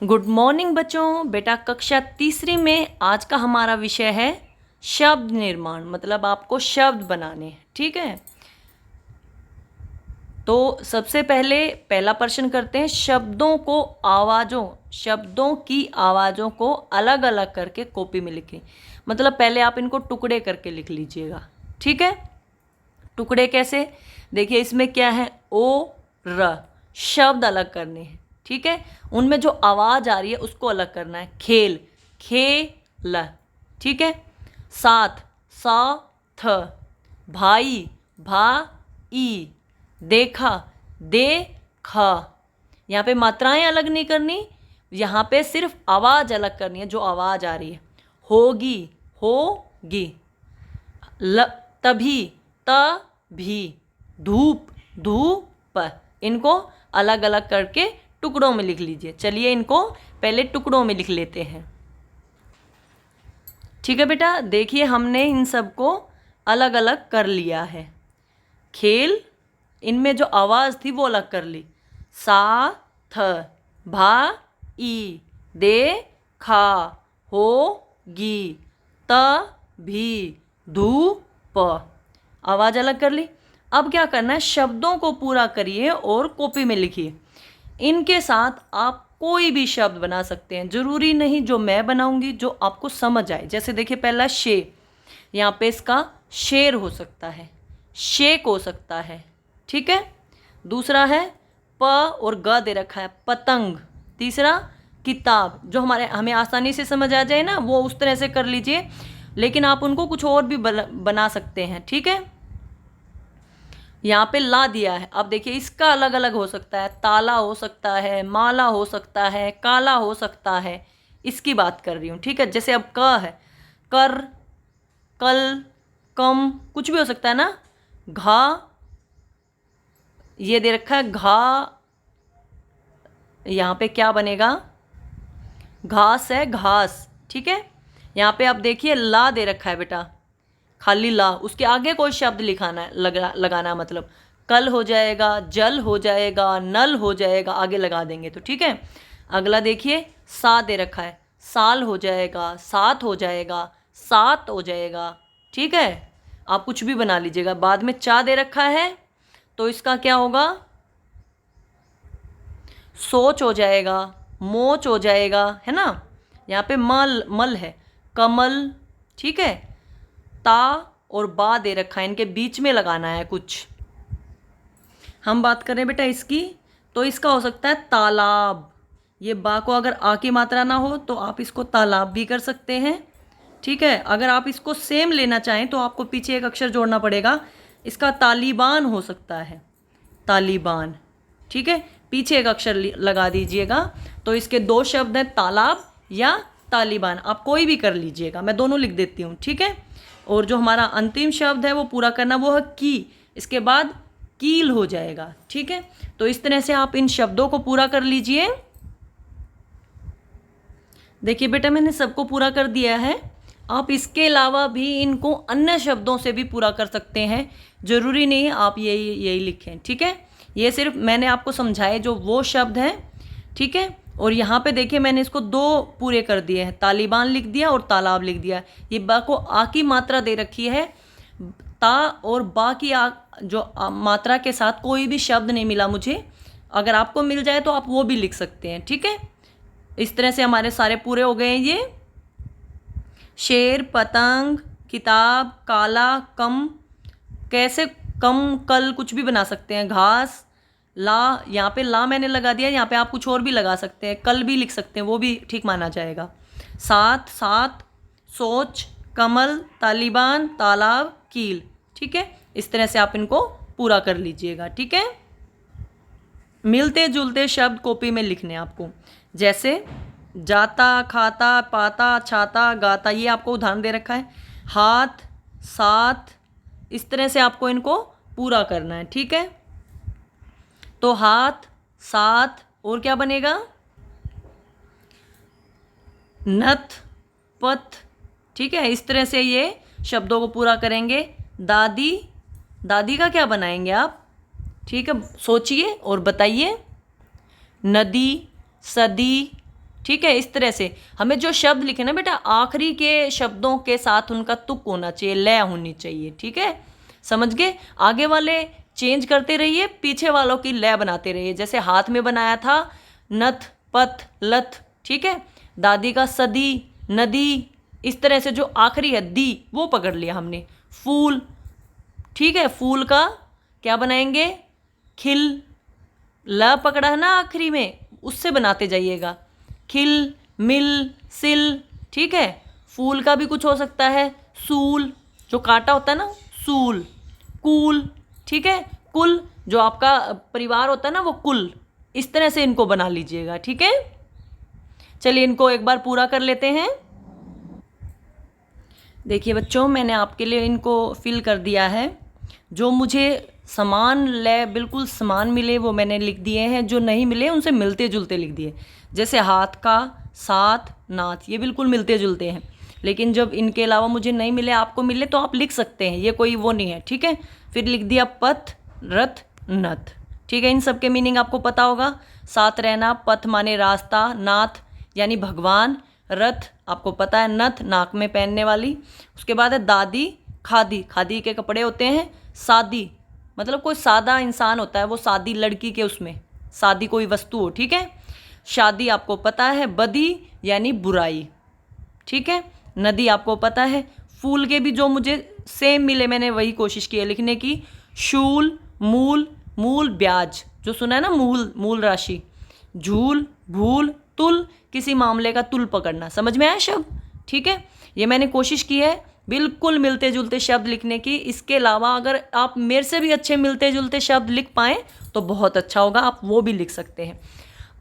Good morning बच्चों। बेटा कक्षा तीसरी में आज का हमारा विषय है शब्द निर्माण, मतलब आपको शब्द बनाने हैं। ठीक है, तो सबसे पहले पहला प्रश्न करते हैं। शब्दों की आवाज़ों को अलग अलग करके कॉपी में लिखें। मतलब पहले आप इनको टुकड़े करके लिख लीजिएगा। ठीक है, टुकड़े कैसे? देखिए इसमें क्या है, ओ र शब्द अलग करने हैं। ठीक है, उनमें जो आवाज़ आ रही है उसको अलग करना है। खेल, खेल। ठीक है, साथ, सा थ। भाई, भा ई। देखा, दे खा। यहाँ पे मात्राएं अलग नहीं करनी, यहाँ पे सिर्फ आवाज़ अलग करनी है, जो आवाज़ आ रही है। होगी, होगी। तभी, तभी। धूप, धूप। इनको अलग अलग करके टुकड़ों में लिख लीजिए। चलिए इनको पहले टुकड़ों में लिख लेते हैं। ठीक है बेटा, देखिए हमने इन सबको अलग अलग कर लिया है। खेल, इनमें जो आवाज़ थी वो अलग कर ली। सा थ, भा ई, दे खा, हो गी, त भी, धूप। आवाज़ अलग कर ली। अब क्या करना है, शब्दों को पूरा करिए और कॉपी में लिखिए। इनके साथ आप कोई भी शब्द बना सकते हैं, ज़रूरी नहीं जो मैं बनाऊंगी, जो आपको समझ आए। जैसे देखिए पहला शे, यहाँ पे इसका शेर हो सकता है, शेक हो सकता है। ठीक है, दूसरा है प और ग दे रखा है, पतंग। तीसरा किताब, जो हमें आसानी से समझ आ जाए ना, वो उस तरह से कर लीजिए, लेकिन आप उनको कुछ और भी बना सकते हैं। ठीक है, यहाँ पे ला दिया है। अब देखिए इसका अलग अलग हो सकता है, ताला हो सकता है, माला हो सकता है, काला हो सकता है। इसकी बात कर रही हूँ। ठीक है, जैसे अब क है, कर, कल, कम, कुछ भी हो सकता है ना। घा, ये दे रखा है घा, यहाँ पे क्या बनेगा, घास है, घास। ठीक है, यहाँ पे आप देखिए ला दे रखा है बेटा, खाली ला, उसके आगे कोई शब्द लिखाना है, लगाना, मतलब कल हो जाएगा, जल हो जाएगा, नल हो जाएगा, आगे लगा देंगे तो। ठीक है, अगला देखिए सा दे रखा है, साल हो जाएगा, सात हो जाएगा, सात हो जाएगा। ठीक है, आप कुछ भी बना लीजिएगा। बाद में चा दे रखा है, तो इसका क्या होगा, सोच हो जाएगा, मोच हो जाएगा, है ना। यहाँ पे मल है, कमल। ठीक है, ता और बा दे रखा है, इनके बीच में लगाना है कुछ। हम बात करें बेटा इसकी, तो इसका हो सकता है तालाब। ये बा को अगर आ की मात्रा ना हो तो आप इसको तालाब भी कर सकते हैं। ठीक है, अगर आप इसको सेम लेना चाहें तो आपको पीछे एक अक्षर जोड़ना पड़ेगा। इसका तालिबान हो सकता है, तालिबान। ठीक है, पीछे एक अक्षर लगा दीजिएगा। तो इसके दो शब्द हैं, तालाब या तालिबान, आप कोई भी कर लीजिएगा, मैं दोनों लिख देती हूँ। ठीक है, और जो हमारा अंतिम शब्द है वो पूरा करना, वो है की। इसके बाद कील हो जाएगा। ठीक है, तो इस तरह से आप इन शब्दों को पूरा कर लीजिए। देखिए बेटा मैंने सबको पूरा कर दिया है। आप इसके अलावा भी इनको अन्य शब्दों से भी पूरा कर सकते हैं, ज़रूरी नहीं आप यही लिखें। ठीक है, ये सिर्फ मैंने आपको समझाए जो वो शब्द हैं। ठीक है, और यहाँ पे देखिए मैंने इसको दो पूरे कर दिए हैं, तालिबान लिख दिया और तालाब लिख दिया। ये बा को आ की मात्रा दे रखी है, ता और बा की मात्रा के साथ कोई भी शब्द नहीं मिला मुझे। अगर आपको मिल जाए तो आप वो भी लिख सकते हैं। ठीक है, इस तरह से हमारे सारे पूरे हो गए हैं। ये शेर, पतंग, किताब, काला, कम, कैसे कम, कल, कुछ भी बना सकते हैं। घास, ला, यहाँ पे ला मैंने लगा दिया, यहाँ पे आप कुछ और भी लगा सकते हैं, कल भी लिख सकते हैं, वो भी ठीक माना जाएगा। साथ, सात, सोच, कमल, तालिबान, तालाब, कील। ठीक है, इस तरह से आप इनको पूरा कर लीजिएगा। ठीक है, मिलते जुलते शब्द कॉपी में लिखने आपको, जैसे जाता, खाता, पाता, छाता, गाता, ये आपको उदाहरण दे रखा है। हाथ, साथ, इस तरह से आपको इनको पूरा करना है। ठीक है, तो हाथ, साथ, और क्या बनेगा, नथ, पथ। ठीक है, इस तरह से ये शब्दों को पूरा करेंगे। दादी, दादी का क्या बनाएंगे आप? ठीक है, सोचिए और बताइए। नदी, सदी, ठीक है। इस तरह से हमें जो शब्द लिखे ना बेटा, आखिरी के शब्दों के साथ उनका तुक होना चाहिए, लय होनी चाहिए। ठीक है, समझ गए। आगे वाले चेंज करते रहिए, पीछे वालों की लय बनाते रहिए। जैसे हाथ में बनाया था नथ, पथ, लथ। ठीक है, दादी का सदी, नदी। इस तरह से जो आखिरी है दी, वो पकड़ लिया हमने। फूल, ठीक है, फूल का क्या बनाएंगे, खिल। ल पकड़ा है ना आखिरी में, उससे बनाते जाइएगा। खिल, मिल, सिल। ठीक है, फूल का भी कुछ हो सकता है, सूल, जो कांटा होता है ना, सूल। कूल, ठीक है, कुल, जो आपका परिवार होता है ना, वो कुल। इस तरह से इनको बना लीजिएगा। ठीक है, चलिए इनको एक बार पूरा कर लेते हैं। देखिए बच्चों, मैंने आपके लिए इनको फिल कर दिया है। जो मुझे समान लय बिल्कुल समान मिले वो मैंने लिख दिए हैं, जो नहीं मिले उनसे मिलते जुलते लिख दिए। जैसे हाथ का, साथ, नाथ, ये बिल्कुल मिलते जुलते हैं। लेकिन जब इनके अलावा मुझे नहीं मिले, आपको मिले तो आप लिख सकते हैं, ये कोई वो नहीं है। ठीक है, फिर लिख दिया पथ, रथ, नथ। ठीक है, इन सब के मीनिंग आपको पता होगा। साथ रहना, पथ माने रास्ता, नाथ यानी भगवान, रथ आपको पता है, नथ नाक में पहनने वाली। उसके बाद है दादी, खादी, खादी के कपड़े होते हैं। सादी मतलब कोई सादा इंसान होता है, वो सादी लड़की के उसमें सादी कोई वस्तु हो। ठीक है, शादी आपको पता है। बदी यानी बुराई। ठीक है, नदी आपको पता है। फूल के भी जो मुझे सेम मिले, मैंने वही कोशिश की है लिखने की। शूल, मूल, मूल ब्याज, जो सुना है ना, मूल, मूल राशि। झूल, भूल, तुल, किसी मामले का तुल पकड़ना। समझ में आया शब्द? ठीक है, ये मैंने कोशिश की है बिल्कुल मिलते जुलते शब्द लिखने की। इसके अलावा अगर आप मेरे से भी अच्छे मिलते जुलते शब्द लिख पाएँ तो बहुत अच्छा होगा, आप वो भी लिख सकते हैं।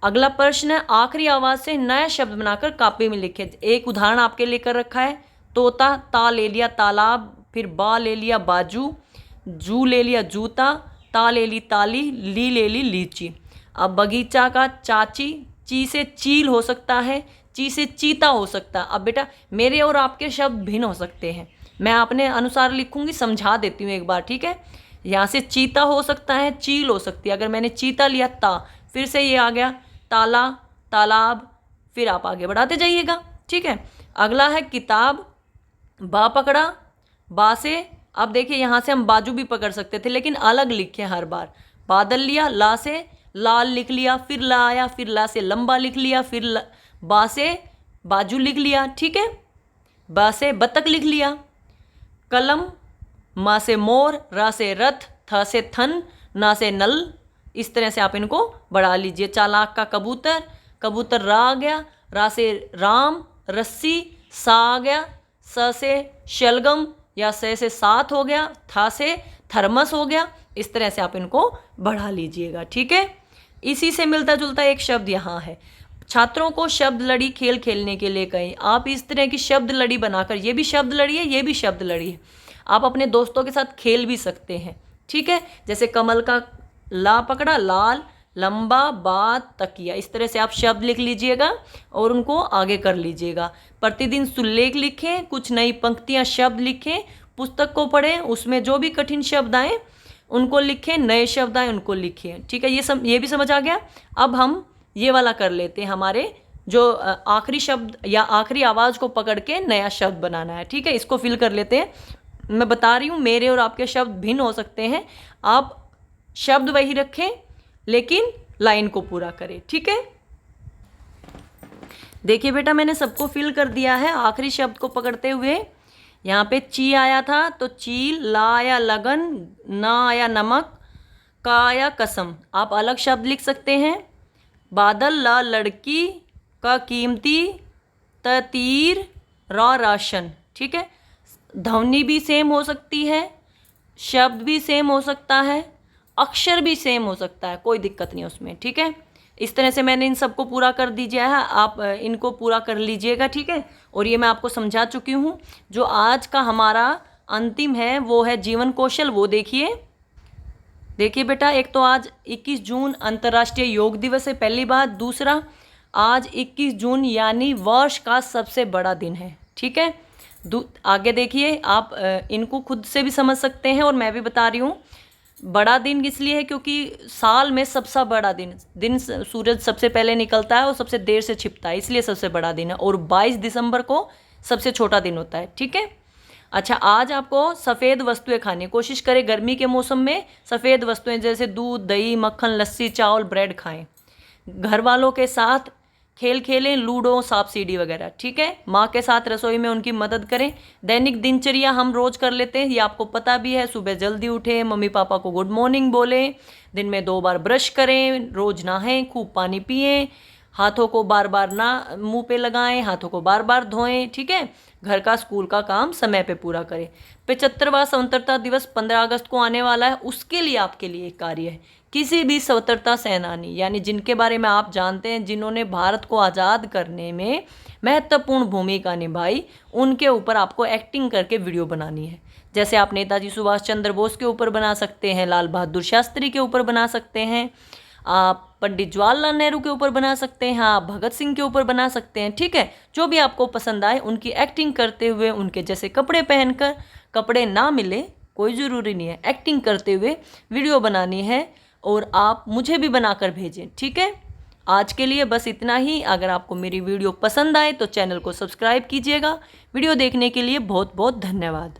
अगला प्रश्न है, आखिरी आवाज़ से नया शब्द बनाकर कॉपी में लिखे। एक उदाहरण आपके लेकर रखा है। तोता, ता ले लिया तालाब, फिर बा ले लिया बाजू, जू ले लिया जूता, ता ले ली ताली, ली ले ली लीची। अब बगीचा का चाची, ची से चील हो सकता है, ची से चीता हो सकता है। अब बेटा मेरे और आपके शब्द भिन्न हो सकते हैं, मैं अपने अनुसार लिखूंगी, समझा देती हूँ एक बार। ठीक है, यहाँ से चीता हो सकता है, चील हो सकती है। अगर मैंने चीता लिया ता, फिर से ये आ गया ताला, तालाब, फिर आप आगे बढ़ाते जाइएगा। ठीक है, अगला है किताब, बा पकड़ा, बा से अब देखिए यहाँ से हम बाजू भी पकड़ सकते थे, लेकिन अलग लिखे हर बार। बादल लिया, ला से लाल लिख लिया, फिर ला आया, फिर ला से लंबा लिख लिया, फिर बा से बाजू लिख लिया। ठीक है, बा से बतख लिख लिया। कलम, मा से मोर, रा से रथ, थ से थन, ना से नल। इस तरह से आप इनको बढ़ा लीजिए। चालाक का कबूतर, कबूतर रा आ गया, रा से राम, रस्सी, सा आ गया, स से शलगम या से साथ हो गया, था से थर्मस हो गया। इस तरह से आप इनको बढ़ा लीजिएगा। ठीक है, इसी से मिलता जुलता एक शब्द यहाँ है। छात्रों को शब्द लड़ी खेल खेलने के लिए कहें। आप इस तरह की शब्द लड़ी बनाकर, ये भी शब्द लड़ी है, ये भी शब्द लड़ी है, आप अपने दोस्तों के साथ खेल भी सकते हैं। ठीक है, जैसे कमल का ला पकड़ा, लाल, लंबा, बात, तकिया। इस तरह से आप शब्द लिख लीजिएगा और उनको आगे कर लीजिएगा। प्रतिदिन सुलेख लिखें, कुछ नई पंक्तियाँ शब्द लिखें, पुस्तक को पढ़ें, उसमें जो भी कठिन शब्द आए उनको लिखें, नए शब्द आए उनको लिखें। ठीक है, ये भी समझ आ गया। अब हम ये वाला कर लेते हैं, हमारे जो आखिरी शब्द या आखिरी आवाज़ को पकड़ के नया शब्द बनाना है। ठीक है, इसको फिल कर लेते हैं। मैं बता रही हूँ मेरे और आपके शब्द भिन्न हो सकते हैं, आप शब्द वही रखें लेकिन लाइन को पूरा करें। ठीक है, देखिए बेटा मैंने सबको फिल कर दिया है आखिरी शब्द को पकड़ते हुए। यहाँ पे ची आया था तो चील, ला आया लगन, ना आया नमक, का आया कसम। आप अलग शब्द लिख सकते हैं। बादल, ला लड़की, का कीमती, त तीर, रा राशन। ठीक है, ध्वनि भी सेम हो सकती है, शब्द भी सेम हो सकता है, अक्षर भी सेम हो सकता है, कोई दिक्कत नहीं उसमें। ठीक है, इस तरह से मैंने इन सबको पूरा कर दीजिए है, आप इनको पूरा कर लीजिएगा। ठीक है, और ये मैं आपको समझा चुकी हूँ। जो आज का हमारा अंतिम है वो है जीवन कौशल, वो देखिए। देखिए बेटा, एक तो आज 21 जून अंतर्राष्ट्रीय योग दिवस है, पहली बात। दूसरा, आज 21 जून यानी वर्ष का सबसे बड़ा दिन है। ठीक है, आगे देखिए, आप इनको खुद से भी समझ सकते हैं और मैं भी बता रही हूँ। बड़ा दिन इसलिए है क्योंकि साल में सबसे बड़ा दिन सूरज सबसे पहले निकलता है और सबसे देर से छिपता है, इसलिए सबसे बड़ा दिन है। और 22 दिसंबर को सबसे छोटा दिन होता है, ठीक है। अच्छा, आज आपको सफ़ेद वस्तुएं खानी है। कोशिश करें गर्मी के मौसम में सफ़ेद वस्तुएं जैसे दूध, दही, मक्खन, लस्सी, चावल, ब्रेड खाएं। घर वालों के साथ खेल खेलें, लूडो, सांप सीढ़ी वगैरह, ठीक है। माँ के साथ रसोई में उनकी मदद करें। दैनिक दिनचर्या हम रोज कर लेते हैं, ये आपको पता भी है। सुबह जल्दी उठें, मम्मी पापा को गुड मॉर्निंग बोलें, दिन में 2 बार ब्रश करें, रोज नहाएं, खूब पानी पिएं, हाथों को बार बार ना मुंह पे लगाएं, हाथों को बार बार धोएं, ठीक है। घर का, स्कूल का काम समय पे पूरा करें। 75वां स्वतंत्रता दिवस 15 अगस्त को आने वाला है, उसके लिए आपके लिए एक कार्य है। किसी भी स्वतंत्रता सेनानी यानी जिनके बारे में आप जानते हैं, जिन्होंने भारत को आज़ाद करने में महत्वपूर्ण भूमिका निभाई, उनके ऊपर आपको एक्टिंग करके वीडियो बनानी है। जैसे आप नेताजी सुभाष चंद्र बोस के ऊपर बना सकते हैं, लाल बहादुर शास्त्री के ऊपर बना सकते हैं, आप पंडित जवाहरलाल नेहरू के ऊपर बना सकते हैं, आप भगत सिंह के ऊपर बना सकते हैं, ठीक है। जो भी आपको पसंद आए उनकी एक्टिंग करते हुए, उनके जैसे कपड़े पहनकर, कपड़े ना मिले कोई ज़रूरी नहीं है, एक्टिंग करते हुए वीडियो बनानी है और आप मुझे भी बनाकर भेजें, ठीक है। आज के लिए बस इतना ही। अगर आपको मेरी वीडियो पसंद आए तो चैनल को सब्सक्राइब कीजिएगा। वीडियो देखने के लिए बहुत बहुत धन्यवाद।